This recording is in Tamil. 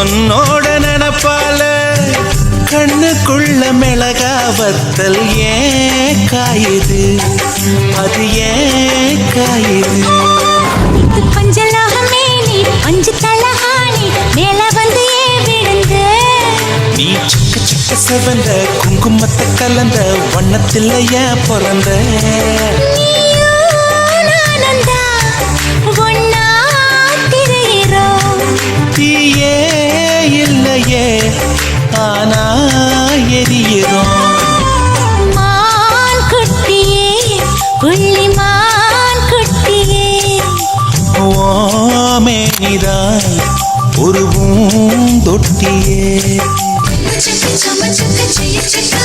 உன்னோட நினப்பால கண்ணுக்குள்ள மிளகா வத்தல் ஏன் காயுது, அது ஏன் காயுது. பஞ்சலோகமே நீ பஞ்சு தலஹானி மேல வந்து ஏன் விழுந்து, நீ சுக்க சுக்க செவந்த குங்குமத்தை கலந்த வண்ணத்தில் ஏன் பிறந்த. தீயே இல்லையே ஆனா எரியிறோம். மான் குட்டியே புள்ளிமான் குட்டியே, ஓமேனிதான் ஒரு பூந்தொட்டியே. சக்க சம சக்க செய்ய சக்கா